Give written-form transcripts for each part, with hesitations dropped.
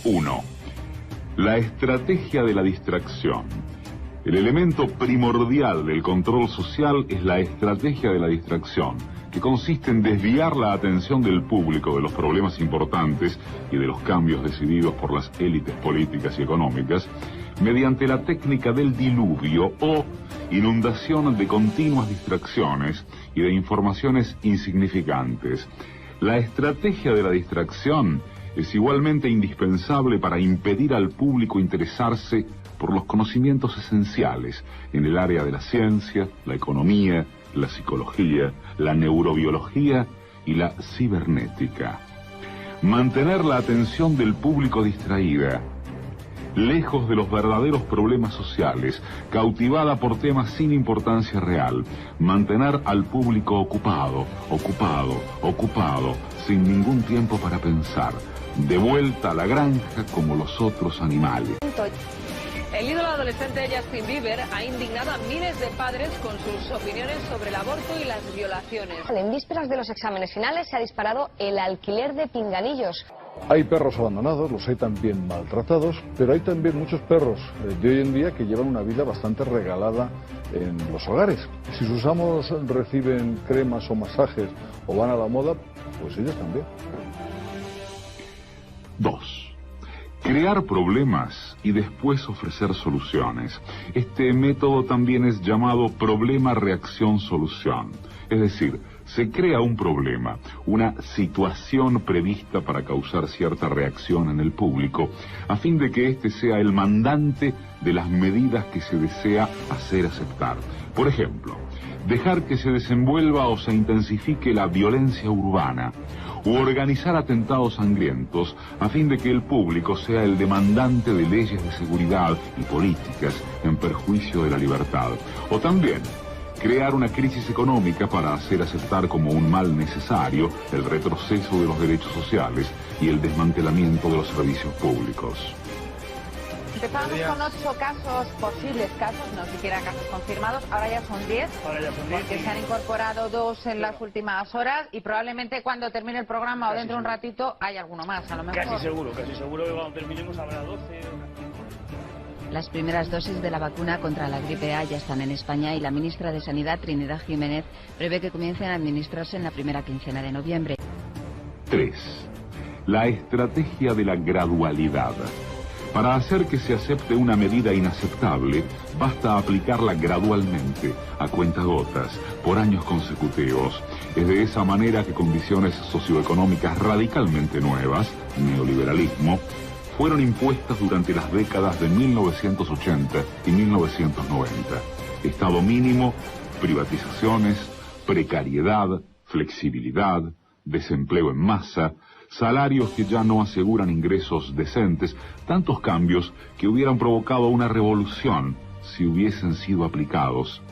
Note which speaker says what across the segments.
Speaker 1: 1. La estrategia de la distracción. El elemento primordial del control social es la estrategia de la distracción, que consiste en desviar la atención del público de los problemas importantes y de los cambios decididos por las élites políticas y económicas mediante la técnica del diluvio o inundación de continuas distracciones y de informaciones insignificantes. La estrategia de la distracción es igualmente indispensable para impedir al público interesarse por los conocimientos esenciales en el área de la ciencia, la economía, la psicología, la neurobiología y la cibernética. Mantener la atención del público distraída, lejos de los verdaderos problemas sociales, cautivada por temas sin importancia real, mantener al público ocupado, sin ningún tiempo para pensar, de vuelta a la granja como los otros animales.
Speaker 2: El ídolo adolescente Justin Bieber ha indignado a miles de padres con sus opiniones sobre el aborto y las violaciones.
Speaker 3: En vísperas de los exámenes finales se ha disparado el alquiler de pinganillos.
Speaker 4: Hay perros abandonados, los hay también maltratados, pero hay también muchos perros de hoy en día que llevan una vida bastante regalada en los hogares. Si sus amos reciben cremas o masajes o van a la moda, pues ellos también.
Speaker 1: 2. Crear problemas y después ofrecer soluciones. Este método también es llamado problema-reacción-solución. Es decir, se crea un problema, una situación prevista para causar cierta reacción en el público, a fin de que éste sea el mandante de las medidas que se desea hacer aceptar. Por ejemplo, dejar que se desenvuelva o se intensifique la violencia urbana, u organizar atentados sangrientos a fin de que el público sea el demandante de leyes de seguridad y políticas en perjuicio de la libertad. O también crear una crisis económica para hacer aceptar como un mal necesario el retroceso de los derechos sociales y el desmantelamiento de los servicios públicos.
Speaker 5: Empezamos con 8 casos, posibles casos, no siquiera casos confirmados, ahora ya son 10, porque se han incorporado 2 en las últimas horas y probablemente cuando termine el programa o dentro de un ratito hay alguno más, a lo mejor.
Speaker 6: Casi seguro que cuando terminemos habrá 12.
Speaker 7: Las primeras dosis de la vacuna contra la gripe A ya están en España y la ministra de Sanidad, Trinidad Jiménez, prevé que comiencen a administrarse en la primera quincena de noviembre.
Speaker 1: 3. La estrategia de la gradualidad. Para hacer que se acepte una medida inaceptable, basta aplicarla gradualmente, a cuentagotas, por años consecutivos. Es de esa manera que condiciones socioeconómicas radicalmente nuevas, neoliberalismo, fueron impuestas durante las décadas de 1980 y 1990. Estado mínimo, privatizaciones, precariedad, flexibilidad, desempleo en masa, salarios que ya no aseguran ingresos decentes, tantos cambios que hubieran provocado una revolución si hubiesen sido aplicados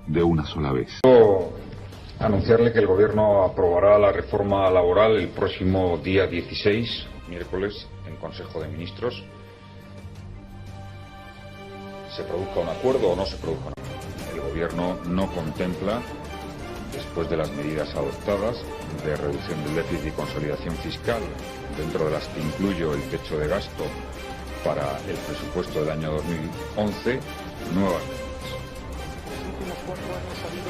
Speaker 1: de una sola vez.
Speaker 8: Quiero anunciarle que el Gobierno aprobará la reforma laboral el próximo día 16, miércoles, en Consejo de Ministros. Se produzca un acuerdo o no se produzca un acuerdo. El Gobierno no contempla, después de las medidas adoptadas de reducción del déficit y consolidación fiscal, dentro de las que incluyo el techo de gasto para el presupuesto del año 2011, nuevas medidas.
Speaker 9: En los últimos 4 años ha habido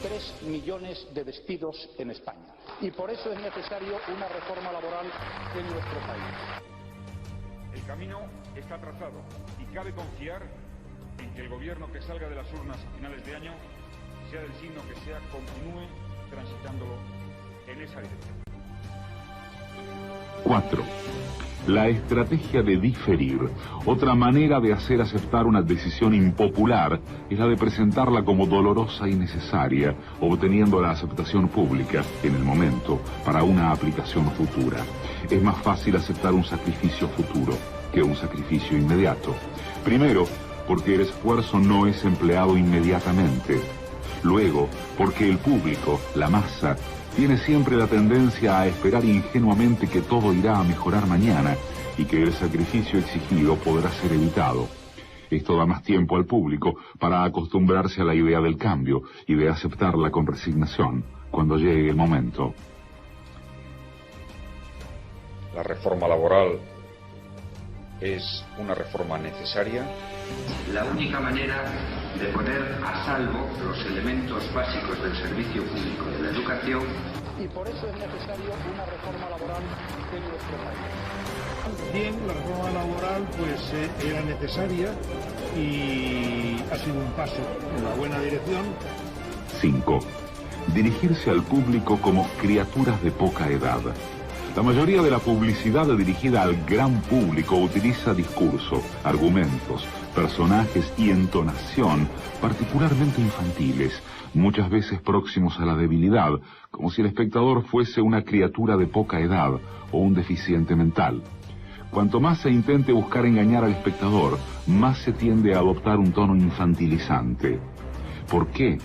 Speaker 9: 3 millones de despidos en España y por eso es necesario una reforma laboral en nuestro país.
Speaker 8: El camino está trazado y cabe confiar en que el Gobierno que salga de las urnas a finales de año, sea del signo que sea, continúe transitándolo en esa dirección.
Speaker 1: 4. La estrategia de diferir. Otra manera de hacer aceptar una decisión impopular es la de presentarla como dolorosa y necesaria, obteniendo la aceptación pública, en el momento, para una aplicación futura. Es más fácil aceptar un sacrificio futuro que un sacrificio inmediato. Primero, porque el esfuerzo no es empleado inmediatamente. Luego, porque el público, la masa, tiene siempre la tendencia a esperar ingenuamente que todo irá a mejorar mañana y que el sacrificio exigido podrá ser evitado. Esto da más tiempo al público para acostumbrarse a la idea del cambio y de aceptarla con resignación cuando llegue el momento.
Speaker 8: La reforma laboral es una reforma necesaria.
Speaker 10: La única manera de poner a salvo los elementos básicos del servicio público de la educación.
Speaker 9: Y por eso es necesario una reforma laboral en nuestro país.
Speaker 6: Bien, la reforma laboral pues era necesaria y ha sido un paso en la buena dirección.
Speaker 1: 5. Dirigirse al público como criaturas de poca edad. La mayoría de la publicidad dirigida al gran público utiliza discurso, argumentos, personajes y entonación particularmente infantiles, muchas veces próximos a la debilidad, como si el espectador fuese una criatura de poca edad o un deficiente mental. Cuanto más se intente buscar engañar al espectador, más se tiende a adoptar un tono infantilizante. ¿Por qué?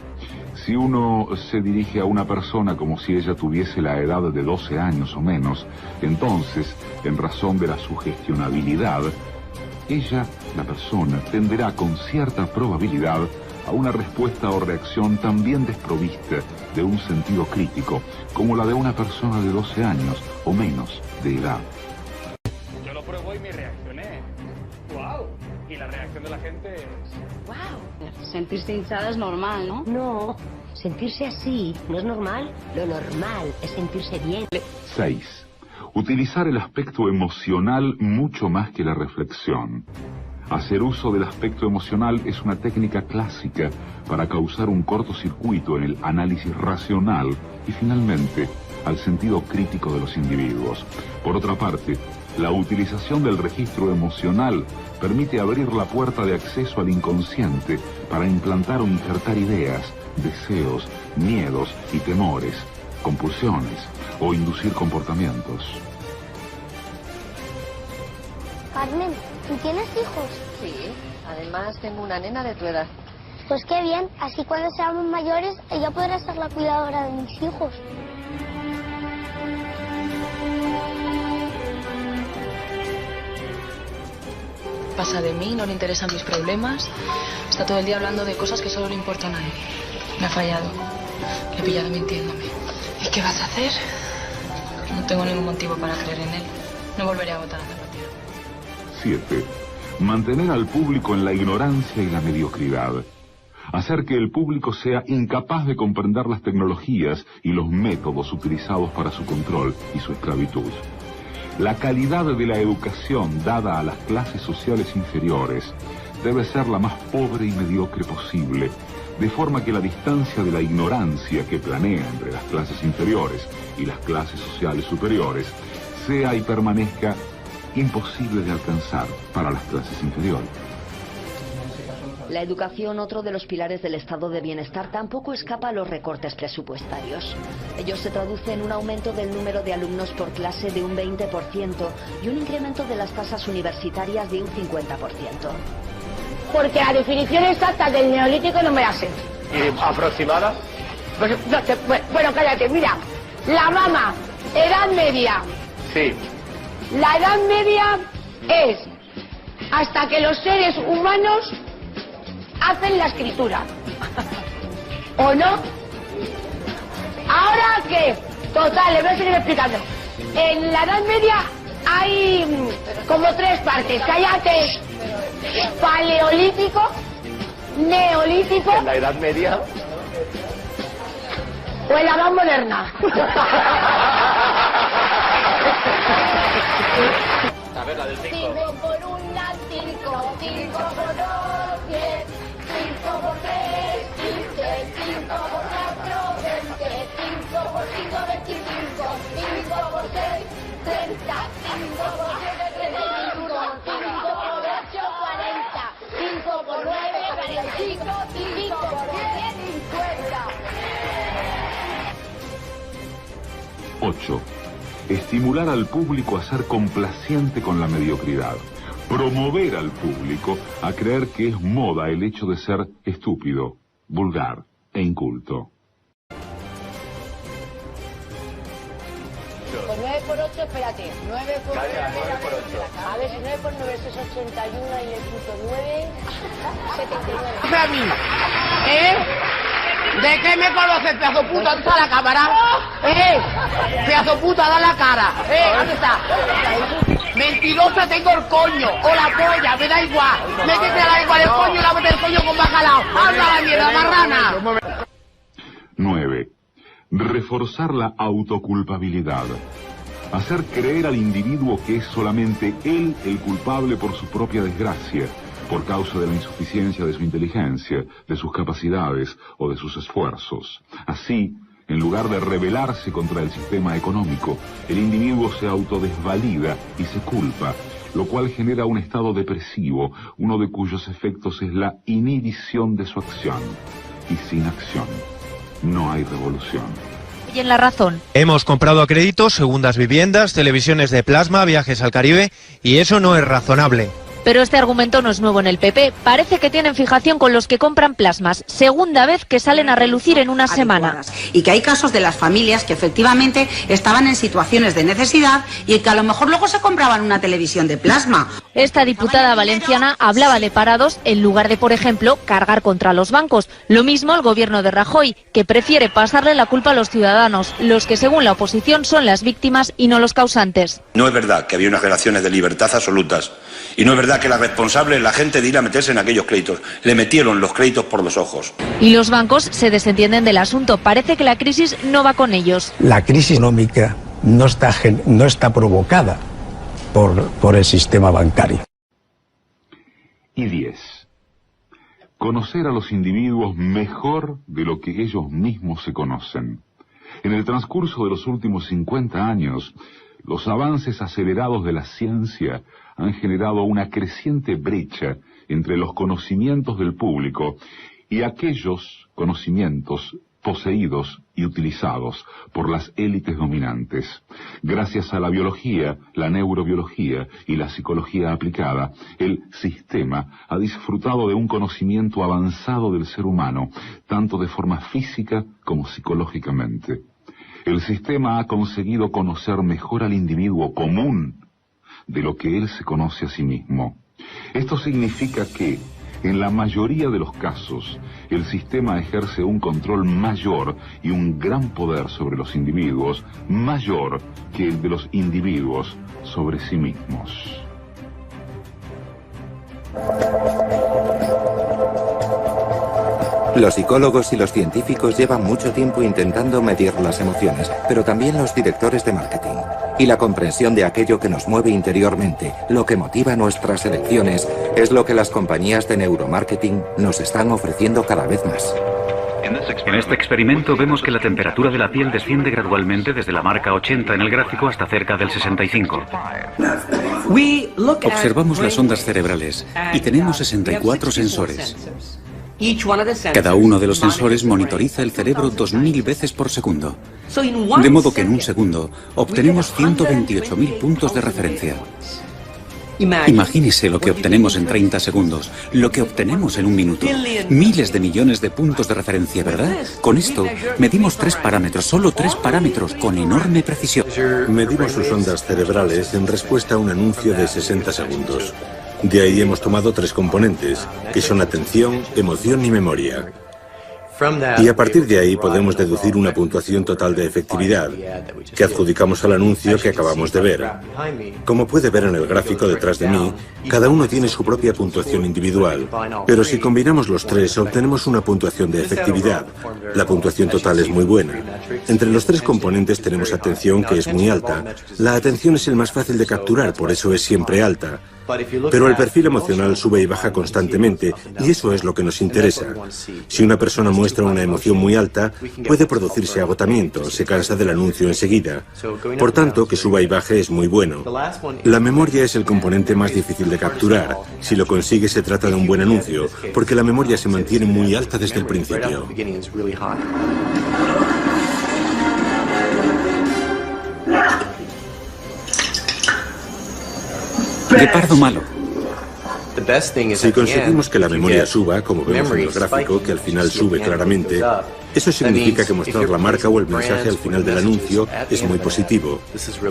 Speaker 1: Si uno se dirige a una persona como si ella tuviese la edad de 12 años o menos, entonces, en razón de la sugestionabilidad, ella, la persona, tenderá con cierta probabilidad a una respuesta o reacción también desprovista de un sentido crítico, como la de una persona de 12 años o menos de edad.
Speaker 6: Yo lo pruebo y me reaccioné. ¡Wow! Y la reacción de la gente es...
Speaker 11: ¡Wow! Sentirse hinchada es normal, ¿no?
Speaker 12: No, sentirse así no es normal. Lo normal es sentirse bien.
Speaker 1: 6. Utilizar el aspecto emocional mucho más que la reflexión. Hacer uso del aspecto emocional es una técnica clásica para causar un cortocircuito en el análisis racional y finalmente al sentido crítico de los individuos. Por otra parte, la utilización del registro emocional permite abrir la puerta de acceso al inconsciente para implantar o injertar ideas, deseos, miedos y temores, compulsiones o inducir comportamientos.
Speaker 13: Carmen, ¿tú tienes hijos?
Speaker 3: Sí, además tengo una nena de tu edad.
Speaker 13: Pues qué bien, así cuando seamos mayores ella podrá ser la cuidadora de mis hijos.
Speaker 11: Pasa de mí, no le interesan mis problemas. Está todo el día hablando de cosas que solo le importan a él. Me ha fallado. Le he pillado mintiéndome. ¿Y qué vas a hacer? No tengo ningún motivo para creer en él. No volveré a votar a Zapatero.
Speaker 1: 7. Mantener al público en la ignorancia y la mediocridad. Hacer que el público sea incapaz de comprender las tecnologías y los métodos utilizados para su control y su esclavitud. La calidad de la educación dada a las clases sociales inferiores debe ser la más pobre y mediocre posible, de forma que la distancia de la ignorancia que planea entre las clases inferiores y las clases sociales superiores sea y permanezca imposible de alcanzar para las clases inferiores.
Speaker 12: La educación, otro de los pilares del estado de bienestar, tampoco escapa a los recortes presupuestarios. Ello se traduce en un aumento del número de alumnos por clase de un 20% y un incremento de las tasas universitarias de un 50%.
Speaker 14: Porque la definición exacta del neolítico no me la sé.
Speaker 15: ¿Aproximada?
Speaker 14: Pues, no, bueno, cállate, mira. La mama, edad media.
Speaker 15: Sí.
Speaker 14: La edad media es hasta que los seres humanos hacen la escritura. ¿O no? ¿Ahora qué? Total, le voy a seguir explicando. En la Edad Media hay como tres partes. Cállate. Paleolítico, neolítico.
Speaker 15: ¿En la Edad Media?
Speaker 14: O en la Edad Moderna.
Speaker 15: A ver, la del 5.
Speaker 13: 5 por 1, 5, 5 por 2, 10, 5 por 3, 15, 5 por 4, 20, 5 por 5, 25, 5 por 6, 30, 5 por 7, 35, 5 por 8, 40, 5 por 9, 45, 5 por 10, 50.
Speaker 1: 8. Estimular al público a ser complaciente con la mediocridad. Promover al público a creer que es moda el hecho de ser estúpido, vulgar e inculto.
Speaker 14: Pues 9 por 8, espérate. 9 por 8. A ver, si 9 por 9 es 81 y le quito 9, 79.
Speaker 16: ¿A mí? ¿Eh? ¿De qué me conoces, pedazo puto? ¿Está la cámara?
Speaker 14: ¡Pedazo puta, da la cara! ¿Dónde está? Mentirosa, tengo el coño, o la polla, me da igual. Métete a la igual el coño y la mete el coño con bacalao. ¡Anda la mierda, marrana!
Speaker 1: 9. Reforzar la autoculpabilidad. Hacer creer al individuo que es solamente él el culpable por su propia desgracia, por causa de la insuficiencia de su inteligencia, de sus capacidades o de sus esfuerzos. Así, en lugar de rebelarse contra el sistema económico, el individuo se autodesvalida y se culpa, lo cual genera un estado depresivo, uno de cuyos efectos es la inhibición de su acción. Y sin acción, no hay revolución.
Speaker 7: Y en La Razón.
Speaker 16: Hemos comprado a crédito segundas viviendas, televisiones de plasma, viajes al Caribe, y eso no es razonable.
Speaker 17: Pero este argumento no es nuevo en el PP. Parece que tienen fijación con los que compran plasmas. Segunda vez que salen a relucir en una semana.
Speaker 18: Y que hay casos de las familias que efectivamente estaban en situaciones de necesidad y que a lo mejor luego se compraban una televisión de plasma.
Speaker 17: Esta diputada valenciana hablaba de parados en lugar de, por ejemplo, cargar contra los bancos. Lo mismo el gobierno de Rajoy, que prefiere pasarle la culpa a los ciudadanos, los que según la oposición son las víctimas y no los causantes.
Speaker 19: No es verdad que había unas relaciones de libertad absolutas. Y no es verdad que la responsable es la gente de ir a meterse en aquellos créditos. Le metieron los créditos por los ojos.
Speaker 17: Y los bancos se desentienden del asunto. Parece que la crisis no va con ellos.
Speaker 20: La crisis económica no está provocada por el sistema bancario.
Speaker 1: Y 10. Conocer a los individuos mejor de lo que ellos mismos se conocen. En el transcurso de los últimos 50 años, los avances acelerados de la ciencia han generado una creciente brecha entre los conocimientos del público y aquellos conocimientos poseídos y utilizados por las élites dominantes. Gracias a la biología, la neurobiología y la psicología aplicada, el sistema ha disfrutado de un conocimiento avanzado del ser humano, tanto de forma física como psicológicamente. El sistema ha conseguido conocer mejor al individuo común de lo que él se conoce a sí mismo. Esto significa que, en la mayoría de los casos, el sistema ejerce un control mayor y un gran poder sobre los individuos, mayor que el de los individuos sobre sí mismos.
Speaker 21: Los psicólogos y los científicos llevan mucho tiempo intentando medir las emociones, pero también los directores de marketing. Y la comprensión de aquello que nos mueve interiormente, lo que motiva nuestras elecciones, es lo que las compañías de neuromarketing nos están ofreciendo cada vez más.
Speaker 22: En este experimento vemos que la temperatura de la piel desciende gradualmente desde la marca 80 en el gráfico hasta cerca del 65.
Speaker 23: Observamos las ondas cerebrales y tenemos 64 sensores. Cada uno de los sensores monitoriza el cerebro 2000 veces por segundo. De modo que en un segundo obtenemos 128.000 puntos de referencia. Imagínese lo que obtenemos en 30 segundos, lo que obtenemos en un minuto. Miles de millones de puntos de referencia, ¿verdad? Con esto medimos 3 parámetros, solo 3 parámetros, con enorme precisión.
Speaker 24: Medimos sus ondas cerebrales en respuesta a un anuncio de 60 segundos. De ahí hemos tomado 3 componentes, que son atención, emoción y memoria. Y a partir de ahí podemos deducir una puntuación total de efectividad, que adjudicamos al anuncio que acabamos de ver. Como puede ver en el gráfico detrás de mí, cada uno tiene su propia puntuación individual, pero si combinamos los 3 obtenemos una puntuación de efectividad. La puntuación total es muy buena. Entre los 3 componentes tenemos atención, que es muy alta. La atención es el más fácil de capturar, por eso es siempre alta. Pero el perfil emocional sube y baja constantemente, y eso es lo que nos interesa. Si una persona muestra una emoción muy alta, puede producirse agotamiento, se cansa del anuncio enseguida. Por tanto, que suba y baje es muy bueno. La memoria es el componente más difícil de capturar. Si lo consigue, se trata de un buen anuncio, porque la memoria se mantiene muy alta desde el principio.
Speaker 23: De pardo malo.
Speaker 24: Si conseguimos que la memoria suba, como vemos en el gráfico, que al final sube claramente, eso significa que mostrar la marca o el mensaje al final del anuncio es muy positivo.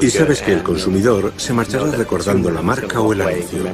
Speaker 24: Y sabes que el consumidor se marchará recordando la marca o el anuncio.